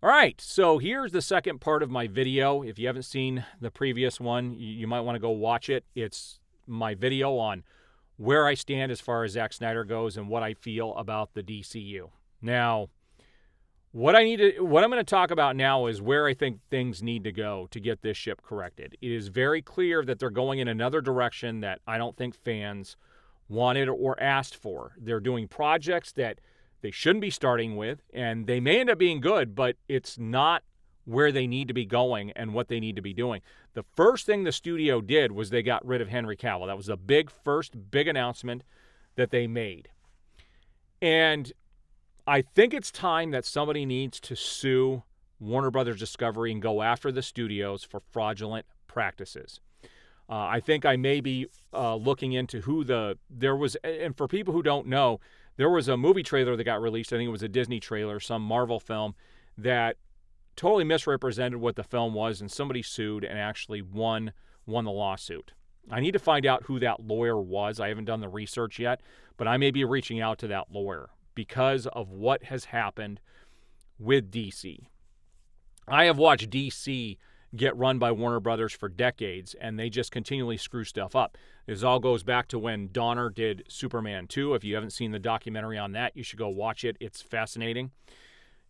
All right, so here's the second part of my video. If you haven't seen the previous one, you might want to go watch it. It's my video on where I stand as far as Zack Snyder goes and what I feel about the DCU. Now, what I'm going to talk about now is where I think things need to go to get this ship corrected. It is very clear that they're going in another direction that I don't think fans wanted or asked for. They're doing projects that they shouldn't be starting with, and they may end up being good, but it's not where they need to be going and what they need to be doing. The first thing the studio did was they got rid of Henry Cavill. That was the first big announcement that they made. And I think it's time that somebody needs to sue Warner Brothers Discovery and go after the studios for fraudulent practices. I think I may be looking into and for people who don't know, there was a movie trailer that got released. I think it was a Disney trailer, some Marvel film, that totally misrepresented what the film was, and somebody sued and actually won the lawsuit. I need to find out who that lawyer was. I haven't done the research yet, but I may be reaching out to that lawyer because of what has happened with DC. I have watched DC get run by Warner Brothers for decades, and they just continually screw stuff up. This all goes back to when Donner did Superman 2. If you haven't seen the documentary on that, you should go watch it. It's fascinating.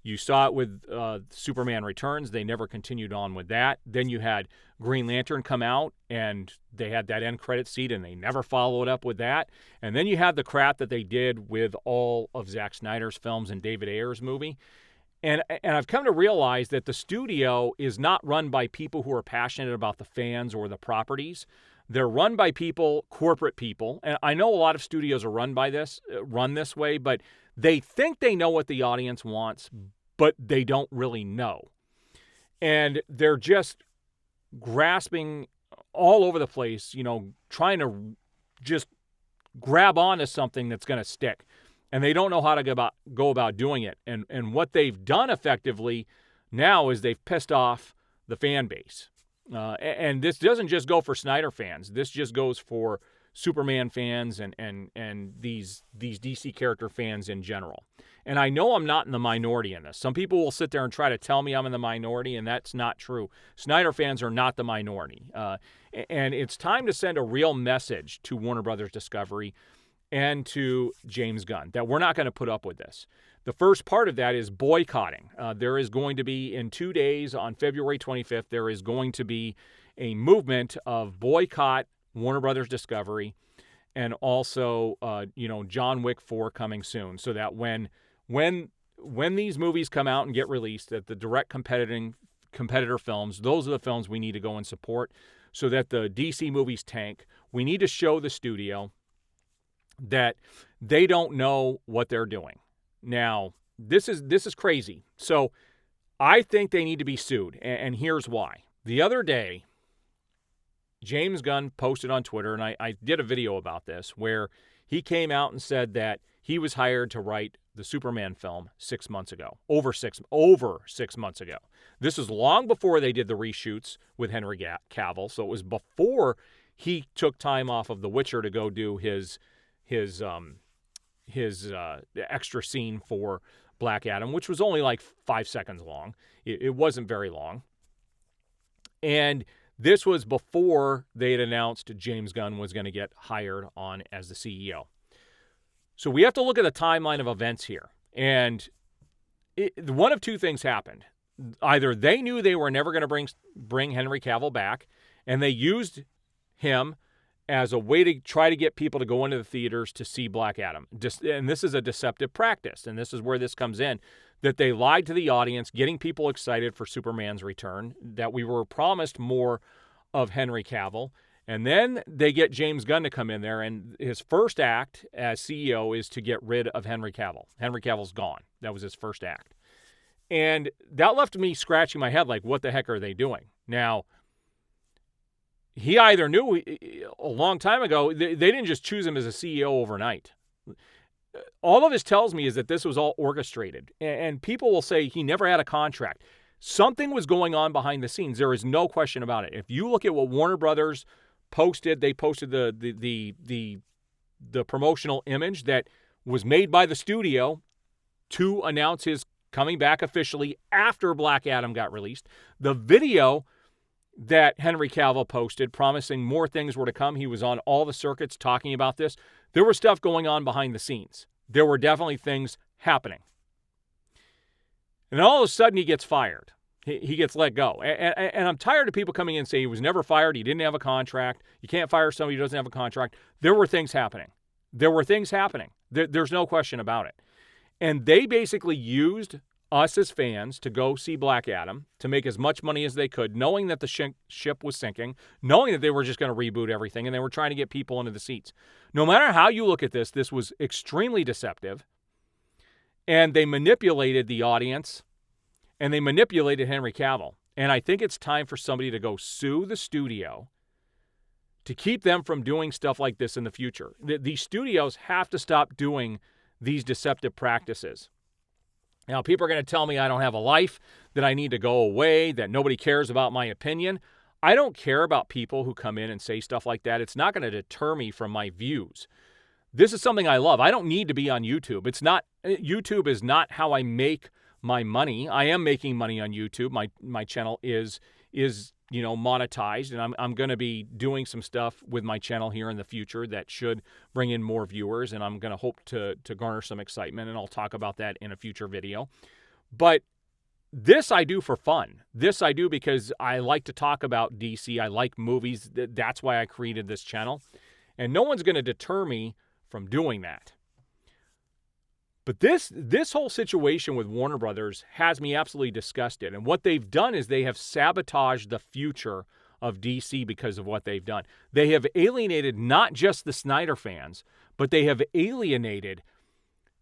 You saw it with Superman Returns. They never continued on with that. Then you had Green Lantern come out, and they had that end credit scene, and they never followed up with that. And then you had the crap that they did with all of Zack Snyder's films and David Ayer's movie. And I've come to realize that the studio is not run by people who are passionate about the fans or the properties. They're run by corporate people. And I know a lot of studios are run this way, but they think they know what the audience wants, but they don't really know. And they're just grasping all over the place, trying to just grab onto something that's going to stick. And they don't know how to go about doing it. And what they've done effectively now is they've pissed off the fan base. And this doesn't just go for Snyder fans. This just goes for Superman fans and these DC character fans in general. And I know I'm not in the minority in this. Some people will sit there and try to tell me I'm in the minority, and that's not true. Snyder fans are not the minority. And it's time to send a real message to Warner Brothers Discovery and to James Gunn that we're not going to put up with this. The first part of that is boycotting. There is going to be, in 2 days, on February 25th, there is going to be a movement of boycott Warner Brothers Discovery, and also, John Wick 4 coming soon, so that when these movies come out and get released, that the direct competitor films, those are the films we need to go and support, so that the DC movies tank. We need to show the studio that they don't know what they're doing. Now, this is crazy. So I think they need to be sued, and here's why. The other day, James Gunn posted on Twitter, and I did a video about this, where he came out and said that he was hired to write the Superman film 6 months ago, over 6 months ago. This was long before they did the reshoots with Henry Cavill, so it was before he took time off of The Witcher to go do his extra scene for Black Adam, which was only like 5 seconds long. It wasn't very long. And this was before they had announced James Gunn was going to get hired on as the CEO. So we have to look at the timeline of events here. And one of two things happened. Either they knew they were never going to bring Henry Cavill back, and they used him as a way to try to get people to go into the theaters to see Black Adam. And this is a deceptive practice, and this is where this comes in, that they lied to the audience, getting people excited for Superman's return, that we were promised more of Henry Cavill, and then they get James Gunn to come in there, and his first act as CEO is to get rid of Henry Cavill. Henry Cavill's gone. That was his first act. And that left me scratching my head like, what the heck are they doing? Now, he either knew a long time ago, they didn't just choose him as a CEO overnight. All of this tells me is that this was all orchestrated. And people will say he never had a contract. Something was going on behind the scenes. There is no question about it. If you look at what Warner Brothers posted, they posted the promotional image that was made by the studio to announce his coming back officially after Black Adam got released. The video that Henry Cavill posted promising more things were to come. He was on all the circuits talking about this. There was stuff going on behind the scenes. There were definitely things happening. And all of a sudden he gets fired. He gets let go. And I'm tired of people coming in and saying he was never fired. He didn't have a contract. You can't fire somebody who doesn't have a contract. There were things happening. There's no question about it. And they basically used us as fans to go see Black Adam to make as much money as they could, knowing that the ship was sinking, knowing that they were just going to reboot everything, and they were trying to get people into the seats. No matter how you look at this, this was extremely deceptive, and they manipulated the audience, and they manipulated Henry Cavill. And I think it's time for somebody to go sue the studio to keep them from doing stuff like this in the future. These studios have to stop doing these deceptive practices. Now, people are going to tell me I don't have a life, that I need to go away, that nobody cares about my opinion. I don't care about people who come in and say stuff like that. It's not going to deter me from my views. This is something I love. I don't need to be on YouTube. YouTube is not how I make my money. I am making money on YouTube. My channel is monetized, and I'm going to be doing some stuff with my channel here in the future that should bring in more viewers, and I'm going to hope to garner some excitement, and I'll talk about that in a future video. But this I do for fun. This I do because I like to talk about DC. I like movies. That's why I created this channel, and no one's going to deter me from doing that. But this whole situation with Warner Brothers has me absolutely disgusted. And what they've done is they have sabotaged the future of DC because of what they've done. They have alienated not just the Snyder fans, but they have alienated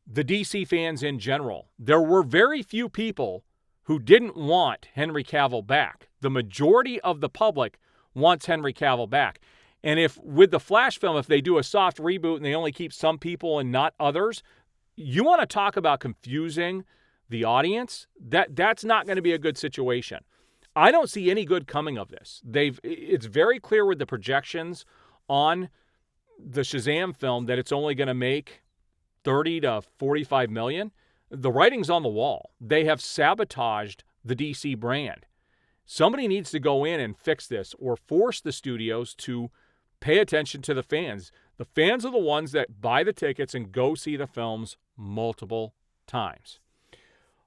the DC fans in general. There were very few people who didn't want Henry Cavill back. The majority of the public wants Henry Cavill back. And if with the Flash film, if they do a soft reboot and they only keep some people and not others, you want to talk about confusing the audience? That's not going to be a good situation. I don't see any good coming of this. It's very clear with the projections on the Shazam film that it's only going to make 30 to 45 million. The writing's on the wall. They have sabotaged the DC brand. Somebody needs to go in and fix this or force the studios to pay attention to the fans. The fans are the ones that buy the tickets and go see the films multiple times.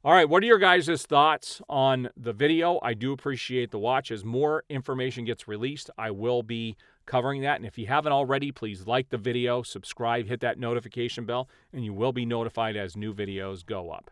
All right, what are your guys' thoughts on the video? I do appreciate the watch. As more information gets released, I will be covering that. And if you haven't already, please like the video, subscribe, hit that notification bell, and you will be notified as new videos go up.